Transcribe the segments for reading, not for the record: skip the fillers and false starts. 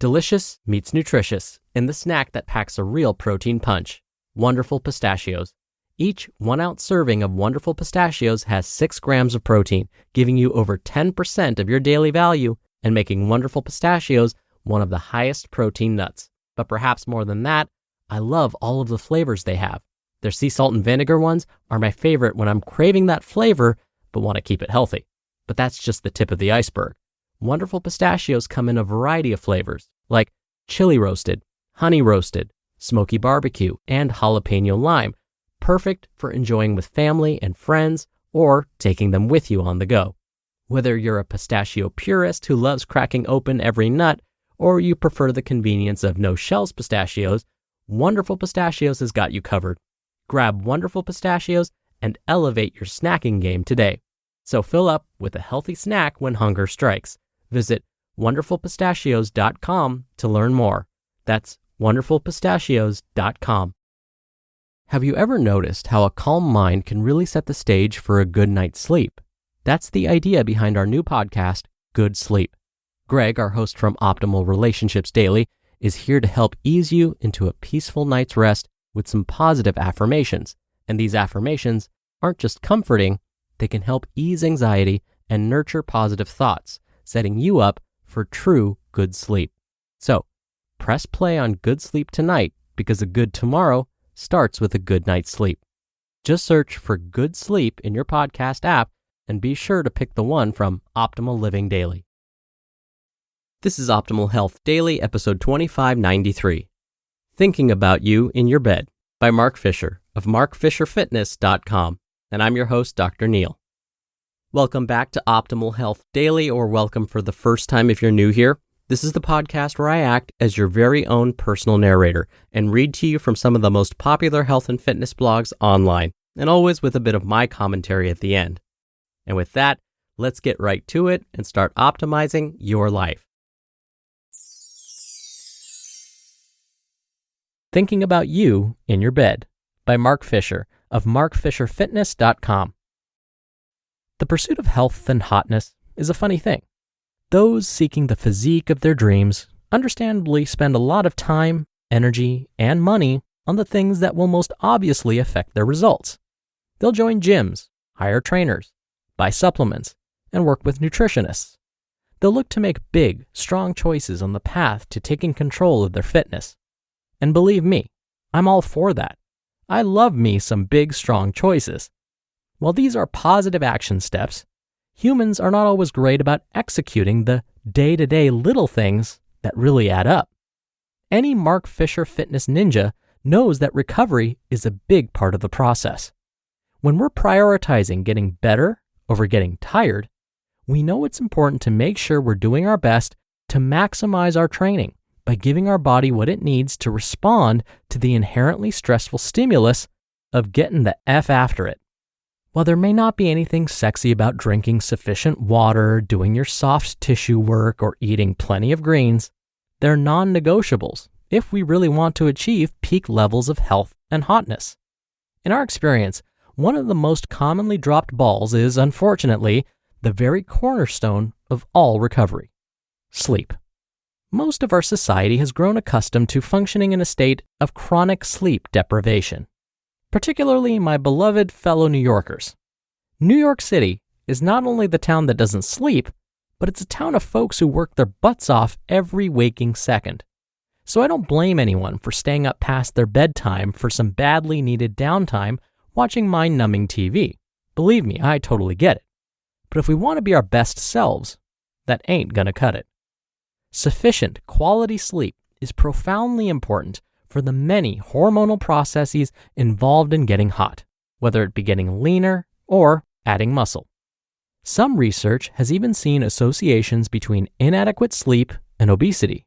Delicious meets nutritious in the snack that packs a real protein punch. Wonderful Pistachios. Each 1-ounce serving of Wonderful Pistachios has 6 grams of protein, giving you over 10% of your daily value and making Wonderful Pistachios one of the highest protein nuts. But perhaps more than that, I love all of the flavors they have. Their sea salt and vinegar ones are my favorite when I'm craving that flavor but want to keep it healthy. But that's just the tip of the iceberg. Wonderful Pistachios come in a variety of flavors, like chili roasted, honey roasted, smoky barbecue, and jalapeno lime, perfect for enjoying with family and friends or taking them with you on the go. Whether you're a pistachio purist who loves cracking open every nut, or you prefer the convenience of no-shells pistachios, Wonderful Pistachios has got you covered. Grab Wonderful Pistachios and elevate your snacking game today. So fill up with a healthy snack when hunger strikes. Visit wonderfulpistachios.com to learn more. That's wonderfulpistachios.com. Have you ever noticed how a calm mind can really set the stage for a good night's sleep? That's the idea behind our new podcast, Good Sleep. Greg, our host from Optimal Relationships Daily, is here to help ease you into a peaceful night's rest with some positive affirmations. And these affirmations aren't just comforting, they can help ease anxiety and nurture positive thoughts, setting you up for true good sleep. So, press play on Good Sleep tonight because a good tomorrow starts with a good night's sleep. Just search for Good Sleep in your podcast app and be sure to pick the one from Optimal Living Daily. This is Optimal Health Daily, episode 2593. Thinking About You in Your Bed by Mark Fisher of markfisherfitness.com. And I'm your host, Dr. Neil. Welcome back to Optimal Health Daily, or welcome for the first time if you're new here. This is the podcast where I act as your very own personal narrator and read to you from some of the most popular health and fitness blogs online, and always with a bit of my commentary at the end. And with that, let's get right to it and start optimizing your life. Thinking About You in Your Bed by Mark Fisher of markfisherfitness.com. The pursuit of health and hotness is a funny thing. Those seeking the physique of their dreams understandably spend a lot of time, energy, and money on the things that will most obviously affect their results. They'll join gyms, hire trainers, buy supplements, and work with nutritionists. They'll look to make big, strong choices on the path to taking control of their fitness. And believe me, I'm all for that. I love me some big, strong choices. While these are positive action steps, humans are not always great about executing the day-to-day little things that really add up. Any Mark Fisher fitness ninja knows that recovery is a big part of the process. When we're prioritizing getting better over getting tired, we know it's important to make sure we're doing our best to maximize our training by giving our body what it needs to respond to the inherently stressful stimulus of getting the F after it. While there may not be anything sexy about drinking sufficient water, doing your soft tissue work, or eating plenty of greens, they're non-negotiables if we really want to achieve peak levels of health and hotness. In our experience, one of the most commonly dropped balls is, unfortunately, the very cornerstone of all recovery: sleep. Most of our society has grown accustomed to functioning in a state of chronic sleep deprivation. Particularly my beloved fellow New Yorkers. New York City is not only the town that doesn't sleep, but it's a town of folks who work their butts off every waking second. So I don't blame anyone for staying up past their bedtime for some badly needed downtime watching mind-numbing TV. Believe me, I totally get it. But if we want to be our best selves, that ain't gonna cut it. Sufficient quality sleep is profoundly important for the many hormonal processes involved in getting hot, whether it be getting leaner or adding muscle. Some research has even seen associations between inadequate sleep and obesity.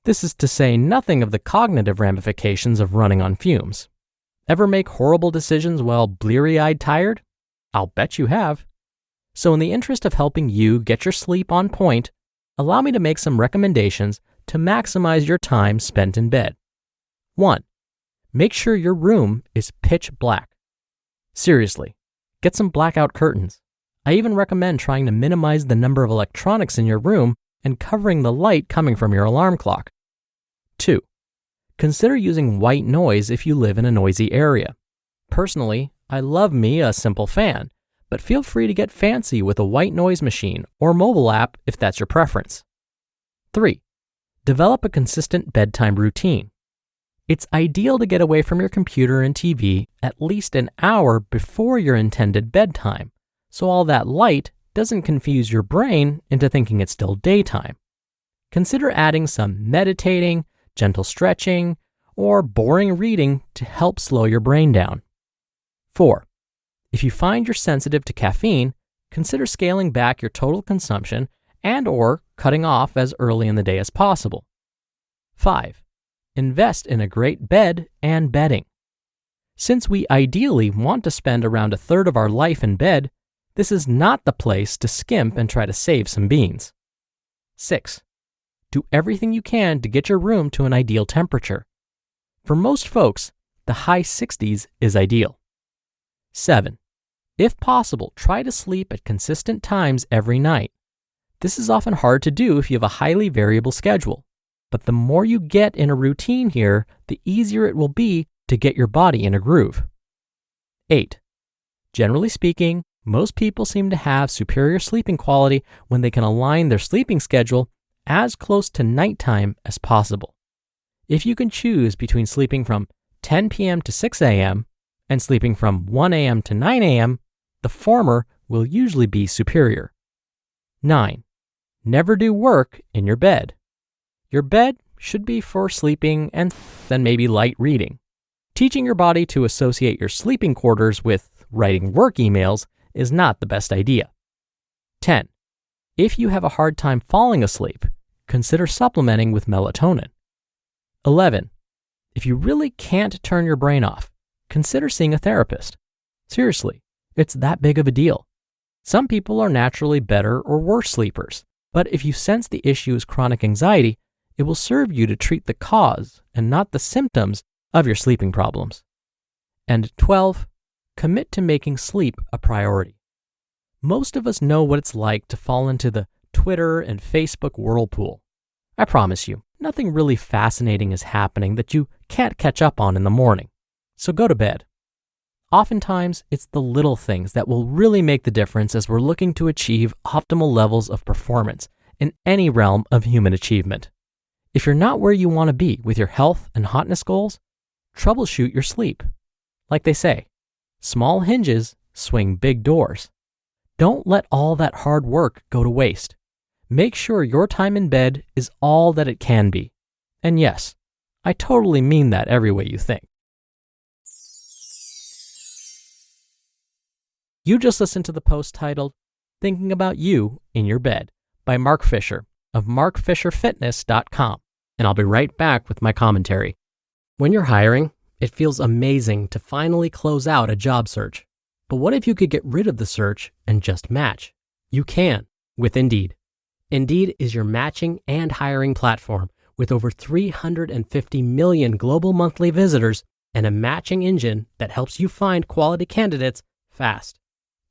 This is to say nothing of the cognitive ramifications of running on fumes. Ever make horrible decisions while bleary-eyed tired? I'll bet you have. So in the interest of helping you get your sleep on point, allow me to make some recommendations to maximize your time spent in bed. 1. Make sure your room is pitch black. Seriously, get some blackout curtains. I even recommend trying to minimize the number of electronics in your room and covering the light coming from your alarm clock. 2. Consider using white noise if you live in a noisy area. Personally, I love me a simple fan, but feel free to get fancy with a white noise machine or mobile app if that's your preference. 3. Develop a consistent bedtime routine. It's ideal to get away from your computer and TV at least an hour before your intended bedtime, so all that light doesn't confuse your brain into thinking it's still daytime. Consider adding some meditating, gentle stretching, or boring reading to help slow your brain down. 4. If you find you're sensitive to caffeine, consider scaling back your total consumption and/or cutting off as early in the day as possible. 5. Invest in a great bed and bedding. Since we ideally want to spend around a third of our life in bed, this is not the place to skimp and try to save some beans. 6. Do everything you can to get your room to an ideal temperature. For most folks, the high 60s is ideal. 7. If possible, try to sleep at consistent times every night. This is often hard to do if you have a highly variable schedule, but the more you get in a routine here, the easier it will be to get your body in a groove. 8. Generally speaking, most people seem to have superior sleeping quality when they can align their sleeping schedule as close to nighttime as possible. If you can choose between sleeping from 10 p.m. to 6 a.m. and sleeping from 1 a.m. to 9 a.m., the former will usually be superior. 9. Never do work in your bed. Your bed should be for sleeping and then maybe light reading. Teaching your body to associate your sleeping quarters with writing work emails is not the best idea. 10. If you have a hard time falling asleep, consider supplementing with melatonin. 11. If you really can't turn your brain off, consider seeing a therapist. Seriously, it's that big of a deal. Some people are naturally better or worse sleepers, but if you sense the issue is chronic anxiety, it will serve you to treat the cause and not the symptoms of your sleeping problems. And 12, commit to making sleep a priority. Most of us know what it's like to fall into the Twitter and Facebook whirlpool. I promise you, nothing really fascinating is happening that you can't catch up on in the morning. So go to bed. Oftentimes, it's the little things that will really make the difference as we're looking to achieve optimal levels of performance in any realm of human achievement. If you're not where you want to be with your health and hotness goals, troubleshoot your sleep. Like they say, small hinges swing big doors. Don't let all that hard work go to waste. Make sure your time in bed is all that it can be. And yes, I totally mean that every way you think. You just listened to the post titled, Thinking About You in Your Bed by Mark Fisher of markfisherfitness.com, and I'll be right back with my commentary. When you're hiring, it feels amazing to finally close out a job search. But what if you could get rid of the search and just match? You can with Indeed. Indeed is your matching and hiring platform with over 350 million global monthly visitors and a matching engine that helps you find quality candidates fast.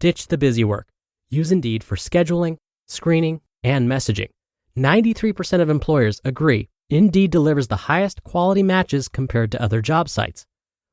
Ditch the busy work. Use Indeed for scheduling, screening, and messaging. 93% of employers agree Indeed delivers the highest quality matches compared to other job sites.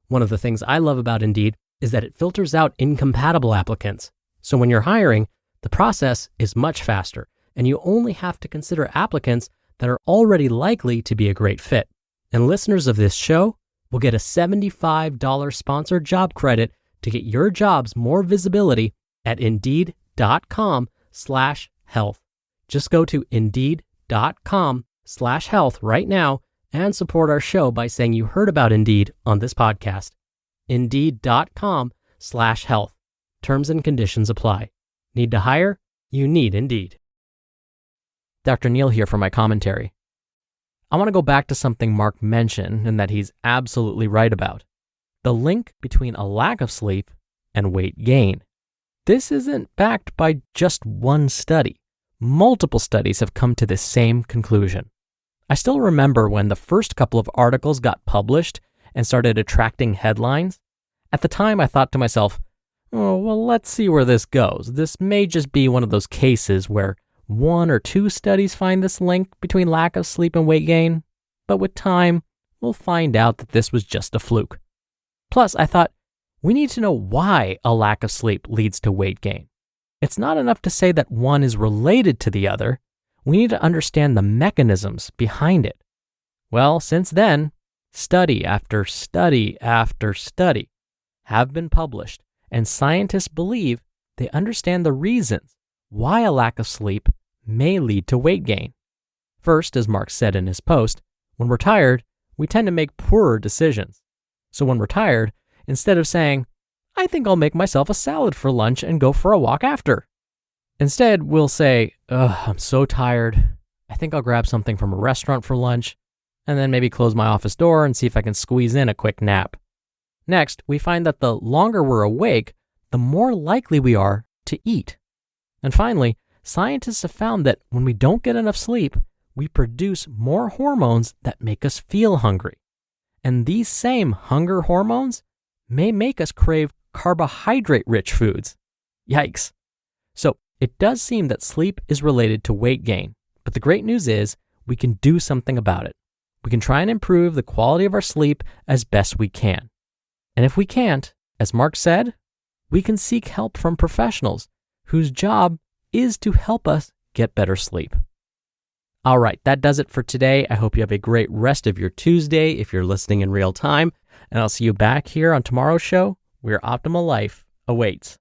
One of the things I love about Indeed is that it filters out incompatible applicants. So when you're hiring, the process is much faster, and you only have to consider applicants that are already likely to be a great fit. And listeners of this show will get a $75 sponsored job credit to get your jobs more visibility at Indeed.com/health. Just go to Indeed.com/health right now and support our show by saying you heard about Indeed on this podcast. Indeed.com/health. Terms and conditions apply. Need to hire? You need Indeed. Dr. Neal here for my commentary. I want to go back to something Mark mentioned and that he's absolutely right about. The link between a lack of sleep and weight gain. This isn't backed by just one study. Multiple studies have come to this same conclusion. I still remember when the first couple of articles got published and started attracting headlines. At the time, I thought to myself, oh, well, let's see where this goes. This may just be one of those cases where 1 or 2 studies find this link between lack of sleep and weight gain, but with time, we'll find out that this was just a fluke. Plus, I thought, we need to know why a lack of sleep leads to weight gain. It's not enough to say that one is related to the other. We need to understand the mechanisms behind it. Well, since then, study after study after study have been published, and scientists believe they understand the reasons why a lack of sleep may lead to weight gain. First, as Mark said in his post, when we're tired, we tend to make poorer decisions. So when we're tired, instead of saying, I think I'll make myself a salad for lunch and go for a walk after, instead we'll say, I'm so tired. I think I'll grab something from a restaurant for lunch, and then maybe close my office door and see if I can squeeze in a quick nap. Next, we find that the longer we're awake, the more likely we are to eat. And finally, scientists have found that when we don't get enough sleep, we produce more hormones that make us feel hungry. And these same hunger hormones may make us crave carbohydrate-rich foods. Yikes. So it does seem that sleep is related to weight gain, but the great news is we can do something about it. We can try and improve the quality of our sleep as best we can. And if we can't, as Mark said, we can seek help from professionals whose job is to help us get better sleep. All right, that does it for today. I hope you have a great rest of your Tuesday if you're listening in real time, and I'll see you back here on tomorrow's show where optimal life awaits.